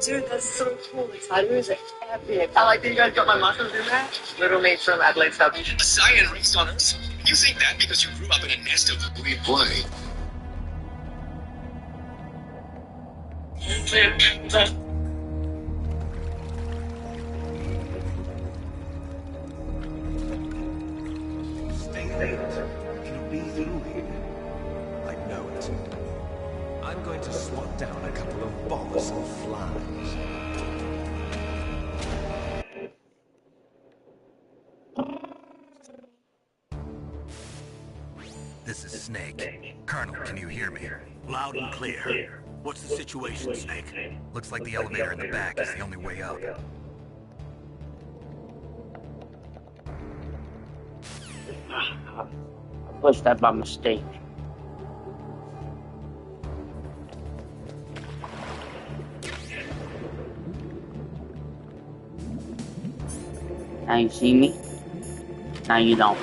Dude, that's so cool. The title is epic. I like that you guys got my mushrooms in there. Little mates from Adelaide South. A Saiyan raised on Earth? You think that because you grew up in a nest of... We play. Stay there. It'll be through here. I know it. I'm going to swat down a couple of bothersome flies. This is Snake. Colonel, can you hear me? Loud and clear. What's the situation, Snake? Looks like the elevator in the back is the only way up. I pushed that by mistake. Now you see me. Now you don't.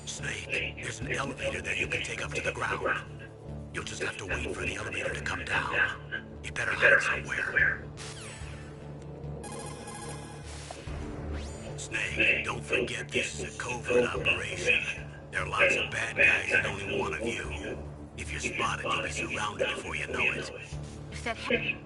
Snake, there's an elevator that you can take up to the ground. You'll just have to wait for the elevator to come down. You better hide somewhere. Snake, don't forget this is a covert operation. There are lots of bad guys and only one of you. If you're spotted, you'll be surrounded before you know it. You said him.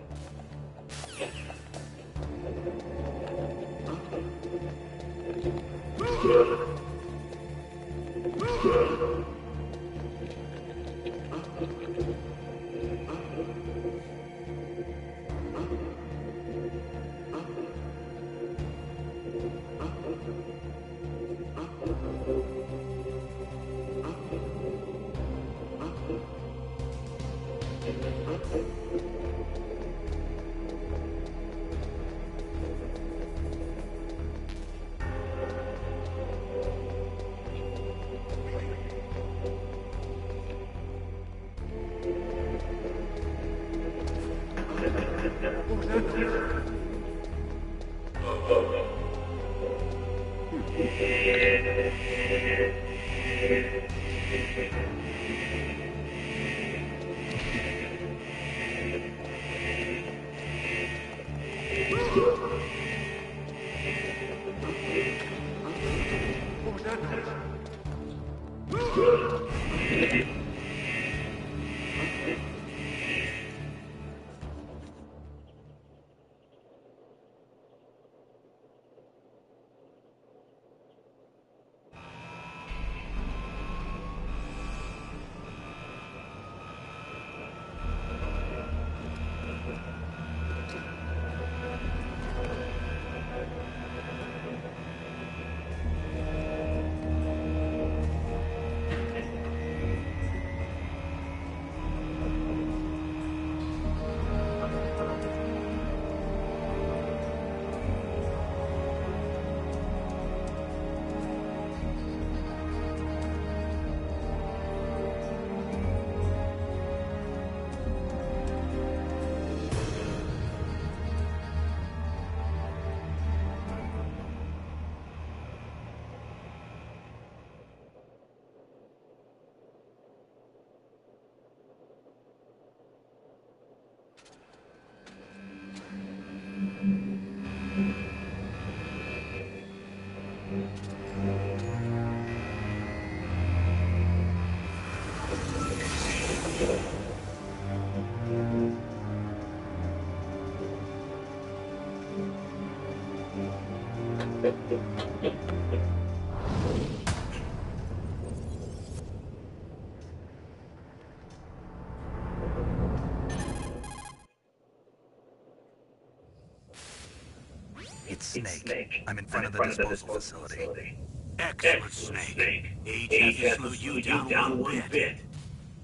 It's Snake. I'm in front of the disposal facility. Excellent, Snake. Age hasn't slowed you down one bit.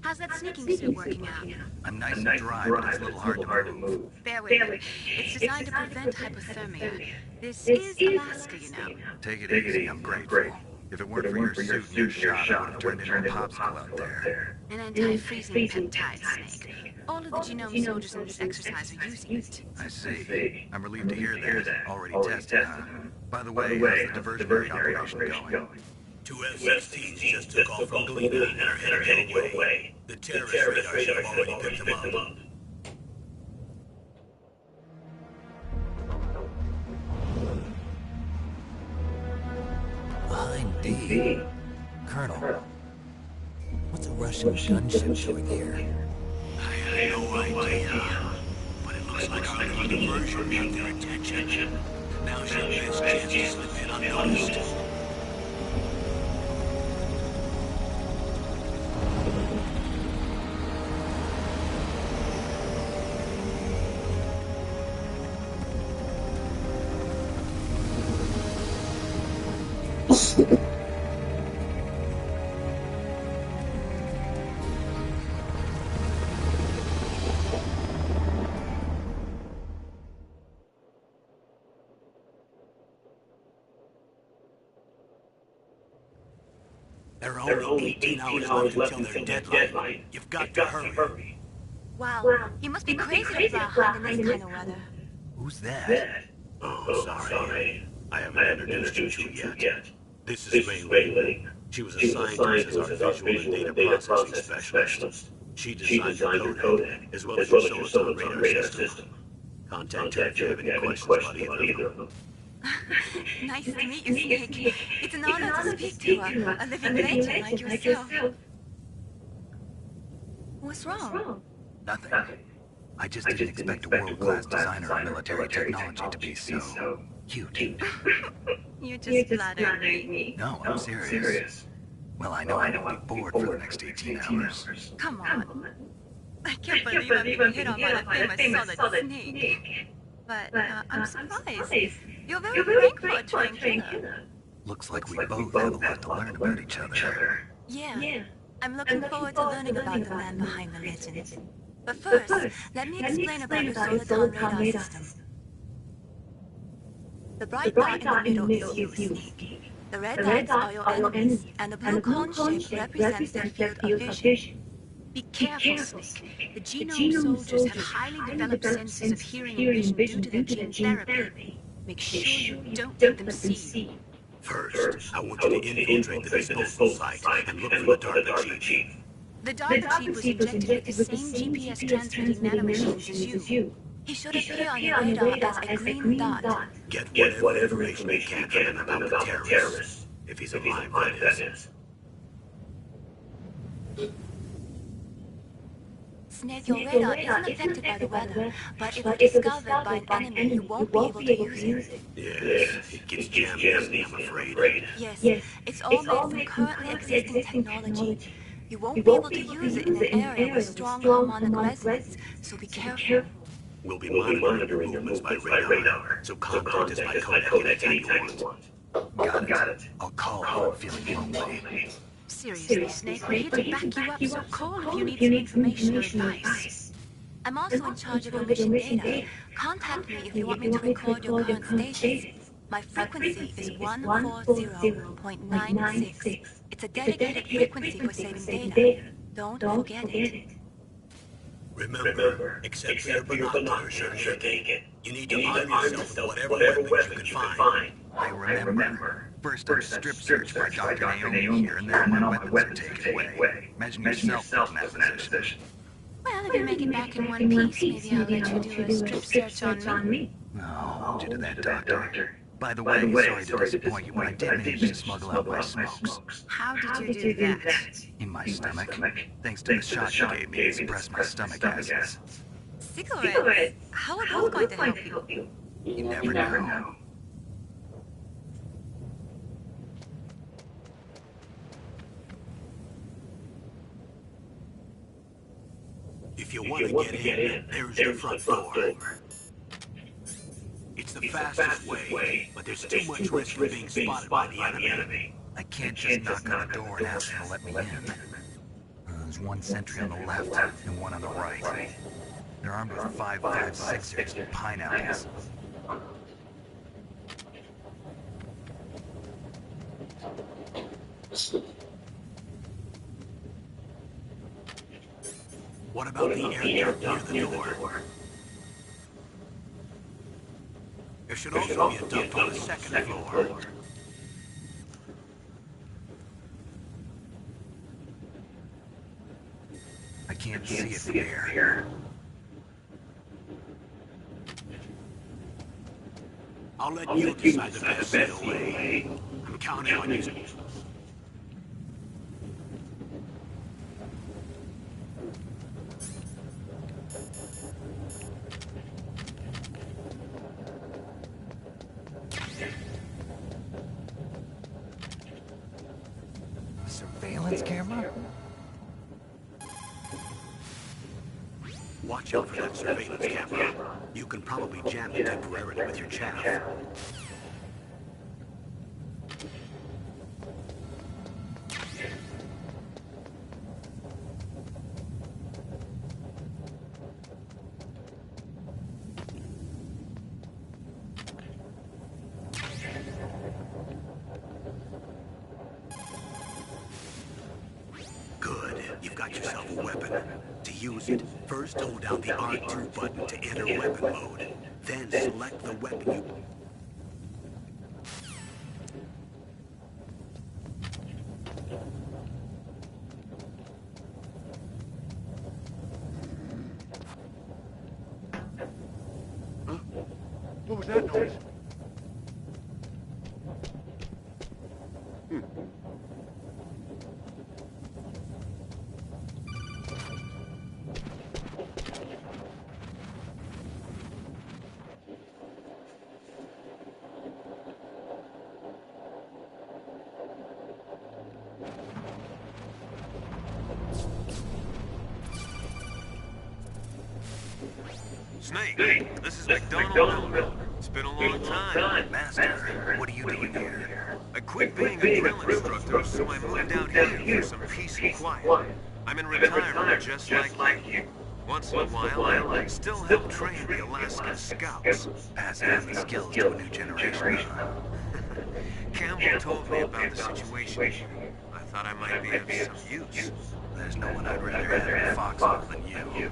How's that sneaking suit working out? I'm nice and dry, but it's a little hard to move. Bear with me. It's designed to prevent hypothermia. This is Alaska, you know. Take it easy, I'm grateful. If it weren't for your suit and your shot, I would have turned into a popsicle out there. An anti-freezing peptide, Snake. All of the genome soldiers in this exercise are using it. I see. I'm relieved to hear that. Already tested, huh? By the way, how's the diversionary operation going? 2 F-16s just took off from Galena and are headed your way. The terrorist radar should have already picked them up. Behind D. Colonel, what's a Russian gunship doing here? I have no idea, but it looks like our little diversion got their attention. Now's your best chance to slip in unnoticed. There are only 18 hours left until their deadline. You've got to hurry. Wow, you must be crazy to fly hard in this kind of weather. Who's that? Oh, sorry. I haven't introduced you yet. This is Mei Ling. She was assigned to us as our visual and data processing specialist. She designed your codec, as well as your Soliton radar system. Contact her if you have any questions about either of them. Nice to meet you, Snake. It's an honor to speak to a living legend like yourself. What's wrong? Nothing. I just didn't expect a world-class designer of military technology to be so cute. You're just flattering me. No, I'm serious. Well, I know I won't be bored for the next 18 hours. Come on. I can't believe I'm being hit on by the famous solid Snake. But I'm surprised. You're very frank for a trained killer. Looks like we both have a lot to learn about each other. Yeah. I'm looking forward to learning about the man behind the legend. But first, let me explain about the Soliton radar system. The bright dot in the middle is you, Snake. The red dots are your enemies, and the blue cone shape represents their field of vision. Be careful, Snake. The genome soldiers have highly developed senses of hearing and vision due to their gene therapy. Make sure you don't let them see. First, I want you to infiltrate the disposal site and look for the DARPA chief. The DARPA chief was injected with the same GPS transmitting nanomachines as you. He should appear on your radar as a green dot. Get whatever information you can about the terrorist. If he's alive, that is. Snake, your radar isn't affected by the weather, but if it's discovered by an enemy, you won't be able to use it. Yes, it gets jammy, I'm afraid. Yes, it's all made from currently existing technology. You won't be able to use it in an area with strong harmonic resonance, so be careful. We'll be monitoring your movements by radar, so contact us by codec anytime you want. Got it. I'll call if I'm feeling lonely. Seriously, Snake, we're here to back you up, so call if you need some information or advice. I'm also in charge of your mission data. Contact me if you want me to record your current status. My frequency is 140.96. It's a dedicated frequency for saving data. Don't forget it. Remember, except for your binoculars, you're taken. You need to arm yourself with whatever weapons you can find. I remember. First I strip search by Dr. Naomi here, and then all my weapons are taken away. Imagine yourself in that position. Well, if you make it back in one piece, maybe I'll let you do a strip search on me. No, hold you to that, Doctor. By the way, sorry to disappoint you, but I did manage to smuggle out my smokes. How did you do that? In my stomach. Thanks to the shot you gave me to suppress my stomach acids. Cigarettes? How are those going to help you? You never know. If you want to get in, there's the front door. It's the fastest way, but there's too much risk of being spotted by the enemy. I can't just knock on the door and ask them to let me in. There's one sentry on the left and one on the right. They're armed with 5.56ers and pineapples. What about the air duct near the door? There should also be a duct on the second floor. I can't see it from here. I'll let you decide the best way. I'm counting on you. A surveillance camera? Watch out for that surveillance camera. You can probably jam it temporarily with your chaff. Good. You've got yourself a weapon. To use it, first hold down the R2 button to enter weapon mode. Then select the weapon you... Huh? What was that noise? Snake, this is McDonald Miller. It's been a long time. Master, what are you doing here? I quit being a drill instructor, so I moved out here for some peace and quiet. I'm in retirement, just like you. Once in a while, I still help train the Alaskan Scouts. Passing on the skills to a new generation, huh? Campbell told me about the situation. I thought I might be of some use. There's no one I'd rather have in a foxhole than you.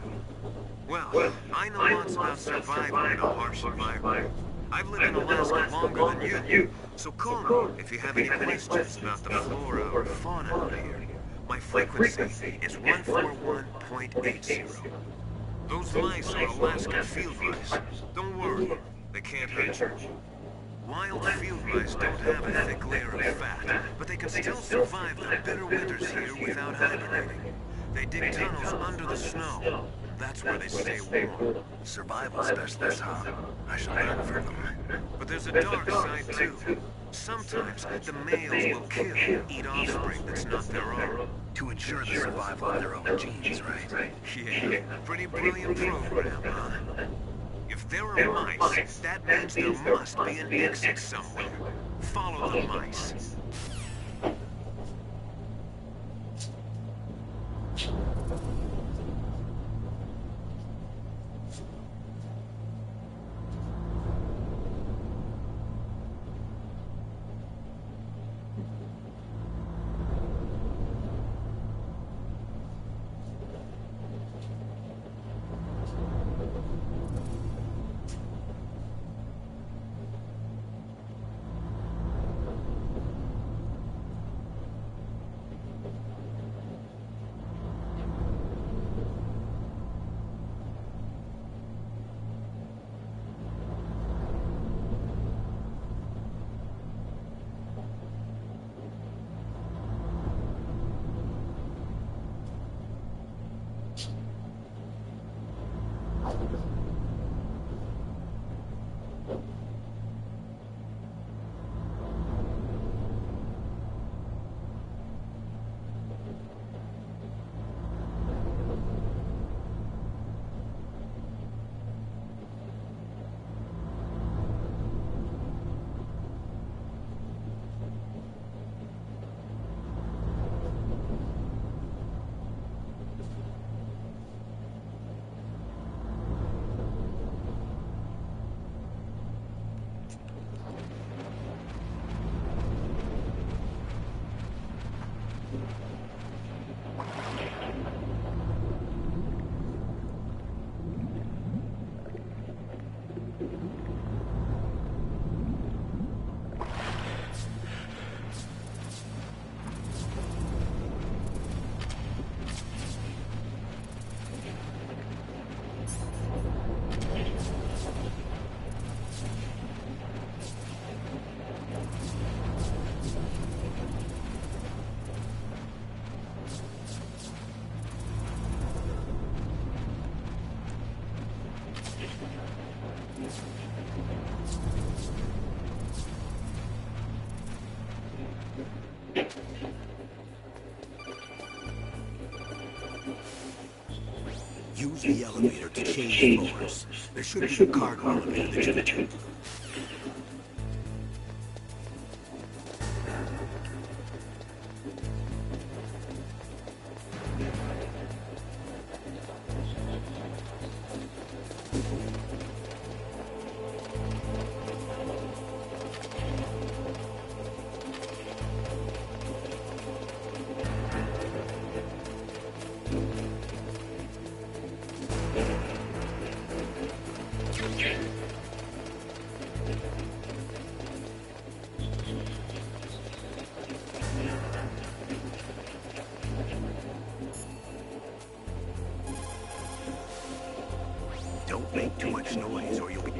Well, I know lots about survival in a harsh environment. I've lived in Alaska longer than you, so call me if you have any questions about the flora or fauna out here. My frequency is 141.80. Those mice are Alaskan field mice. Don't worry, they can't hurt you. Wild field mice don't have a thick layer of fat, but they can still survive the bitter winters here without hibernating. They dig tunnels under the snow. That's where they stay warm. Survival specialists, huh? I shall learn from them. But there's a dark side, too. Sometimes the males will kill, eat offspring that's not their own. To ensure the survival of their own genes, right? Yeah, pretty brilliant program, huh? If there are mice, that means there must be an exit somewhere. Follow the mice. Use the elevator to change floors. There should be a cargo elevator that you... Don't make too much noise or you'll be...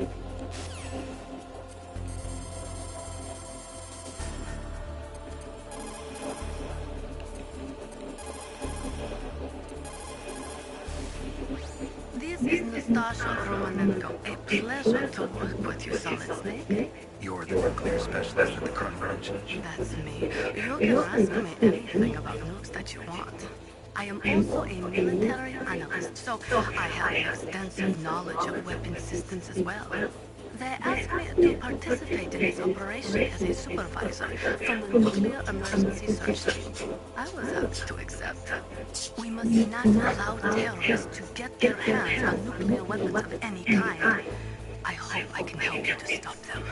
This is Nastasha Romanenko. A pleasure to work with you, Solid Snake. You're the nuclear specialist at the Colonel mentioned. That's me. You can ask me anything about nukes that you want. I am also a military analyst, so I have extensive knowledge of weapon systems as well. They asked me to participate in this operation as a supervisor from the Nuclear Emergency Search Team. I was happy to accept. We must not allow terrorists to get their hands on nuclear weapons of any kind. I hope I can help you to stop them.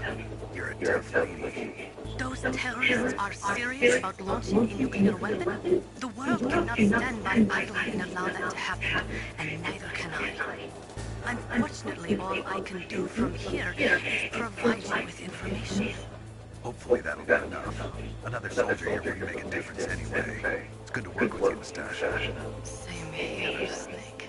You're a tough lady. Those terrorists are serious about launching a nuclear weapon. The world cannot stand by idly and allow that to happen, and neither can I. Unfortunately, all I can do from here is provide you with information. Hopefully that'll be enough. Another soldier here would make a difference anyway. It's good to work with you, Nastasha. Same here, Snake.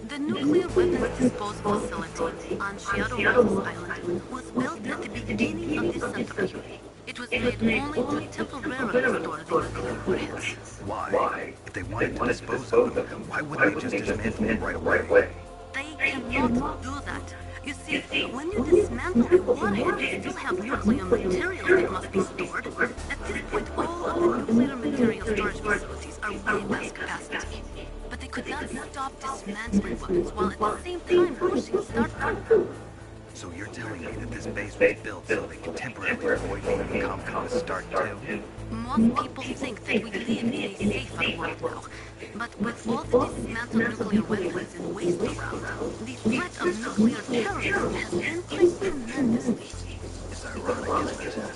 The nuclear weapons disposal facility on Shiado Island was built at the beginning of this century. It was made only to temporarily store the nuclear warheads. Why? If they wanted to dispose of them, why wouldn't they just dismantle them right away? They cannot do that. You see, when you dismantle a warhead, you still have nuclear materials that must be stored. At this point, all of the nuclear material storage facilities are way past capacity. But they could not stop dismantling weapons while at the same time pushing start. So you're telling me that this base was built so they can temporarily avoid leaving Comcom to start too? Most people think that we live in a safer world now. But with all the dismantled nuclear weapons and waste around, the threat of nuclear terrorism has increased tremendously. It's ironic, isn't it?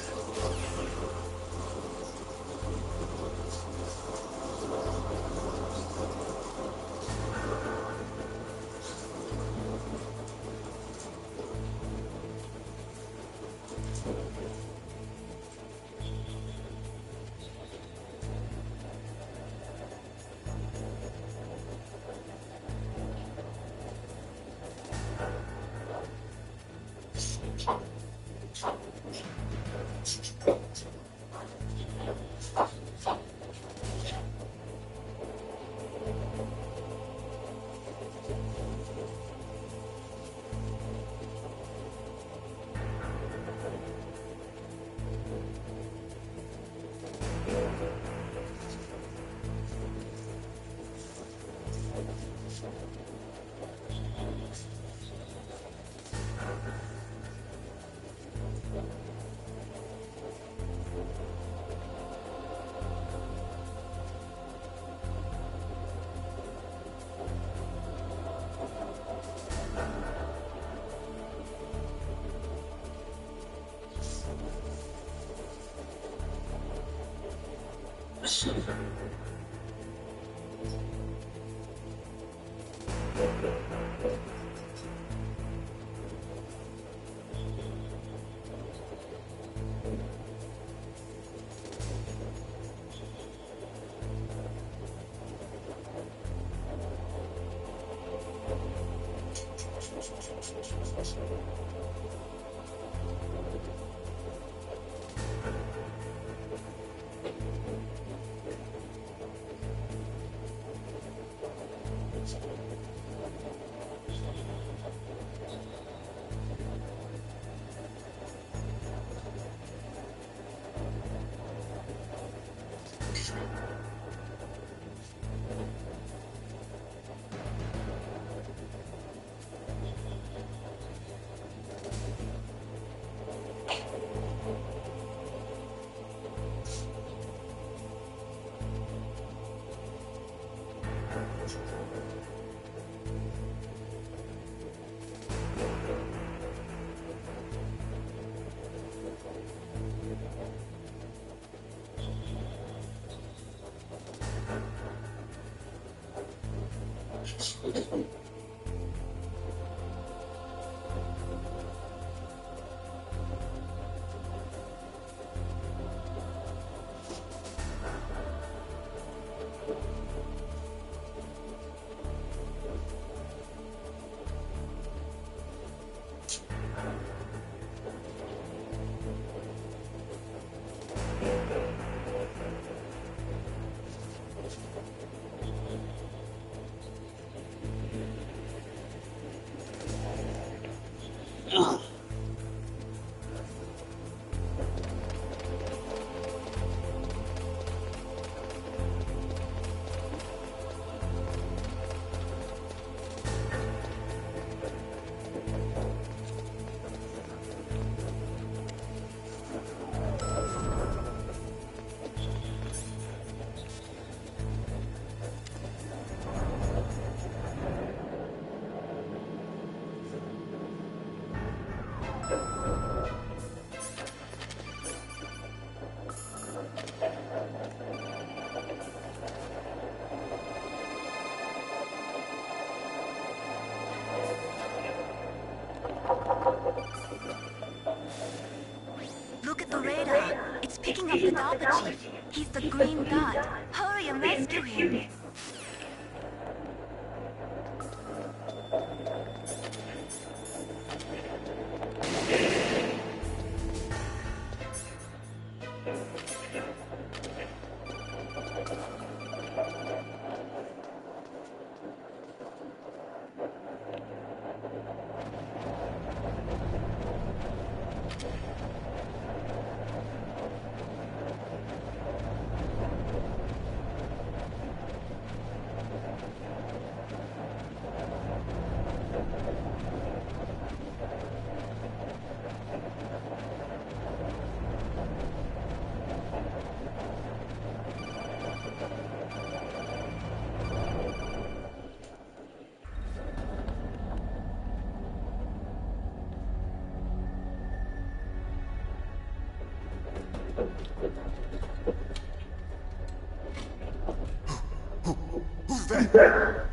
The radar. It's picking up the Dalpa Chief. He's the green dot. Hurry and rescue him. Who's that?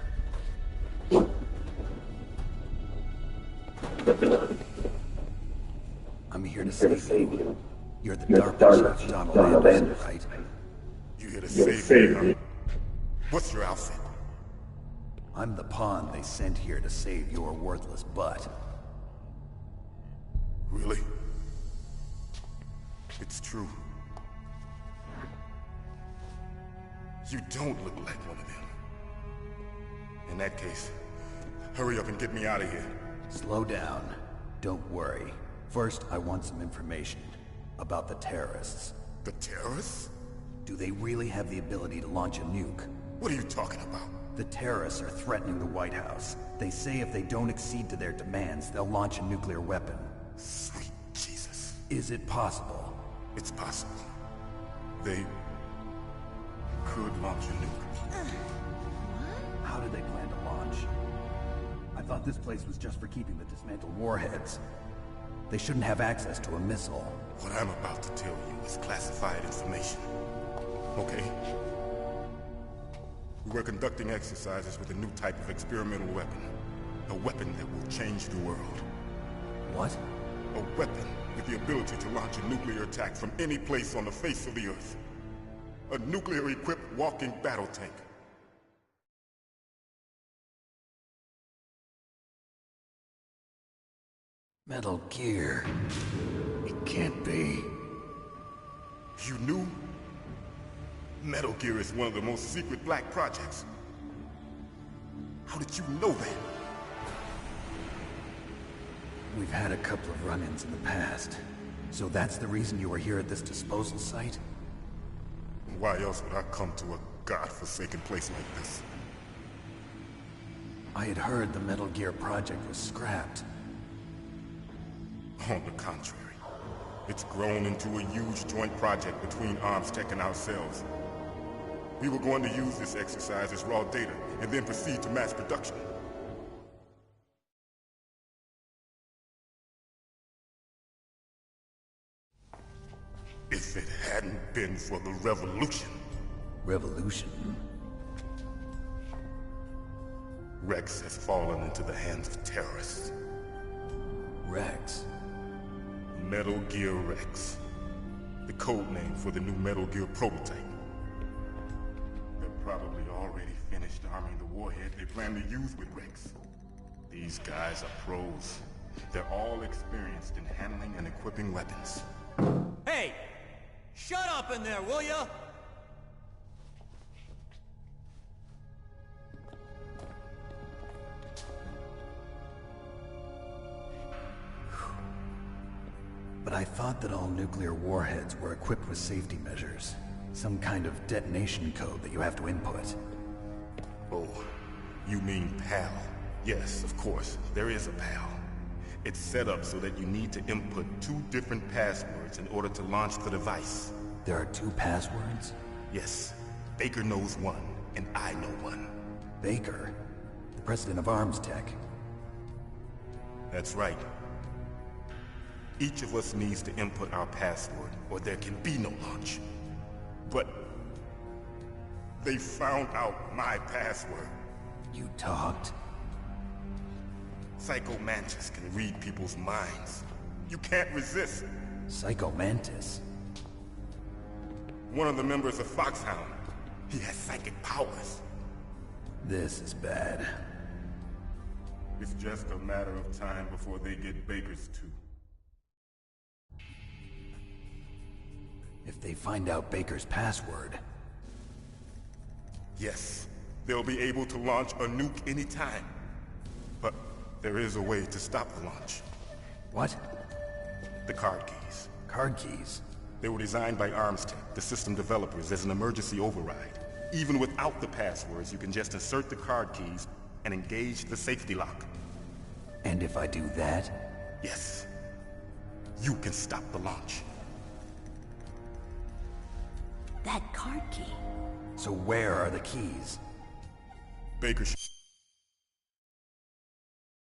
I'm here to save you. You're the DARPA Chief, Donald Anderson, right? You here to save me, huh? What's your outfit? I'm the pawn they sent here to save your worthless butt. Really? It's true. You don't look like one of them. In that case, hurry up and get me out of here. Slow down. Don't worry. First, I want some information about the terrorists. The terrorists? Do they really have the ability to launch a nuke? What are you talking about? The terrorists are threatening the White House. They say if they don't accede to their demands, they'll launch a nuclear weapon. Sweet Jesus. Is it possible? It's possible. They could launch a nuke. How did they plan to launch? I thought this place was just for keeping the dismantled warheads. They shouldn't have access to a missile. What I'm about to tell you is classified information. Okay? We were conducting exercises with a new type of experimental weapon. A weapon that will change the world. What? A weapon with the ability to launch a nuclear attack from any place on the face of the Earth. A nuclear-equipped walking battle tank. Metal Gear. It can't be. You knew? Metal Gear is one of the most secret black projects. How did you know that? We've had a couple of run-ins in the past. So that's the reason you were here at this disposal site? Why else would I come to a godforsaken place like this? I had heard the Metal Gear project was scrapped. On the contrary, it's grown into a huge joint project between ArmsTech and ourselves. We were going to use this exercise as raw data, and then proceed to mass production. If it hadn't been for the revolution... Revolution? Rex has fallen into the hands of terrorists. Rex? Metal Gear Rex. The code name for the new Metal Gear prototype. They're probably already finished arming the warhead they plan to use with Rex. These guys are pros. They're all experienced in handling and equipping weapons. Hey! Shut up in there, will ya? But I thought that all nuclear warheads were equipped with safety measures. Some kind of detonation code that you have to input. Oh, you mean PAL? Yes, of course, there is a PAL. It's set up so that you need to input 2 different passwords in order to launch the device. There are 2 passwords? Yes. Baker knows one, and I know one. Baker? The president of ArmsTech? That's right. Each of us needs to input our password, or there can be no launch. But... they found out my password. You talked? Psycho Mantis can read people's minds. You can't resist. Psycho Mantis. One of the members of Foxhound. He has psychic powers. This is bad. It's just a matter of time before they get Baker's too. If they find out Baker's password... Yes, they'll be able to launch a nuke anytime. But there is a way to stop the launch. What? The card keys. Card keys? They were designed by Armstech, the system developers, as an emergency override. Even without the passwords, you can just insert the card keys and engage the safety lock. And if I do that? Yes. You can stop the launch. That card key. So where are the keys? Baker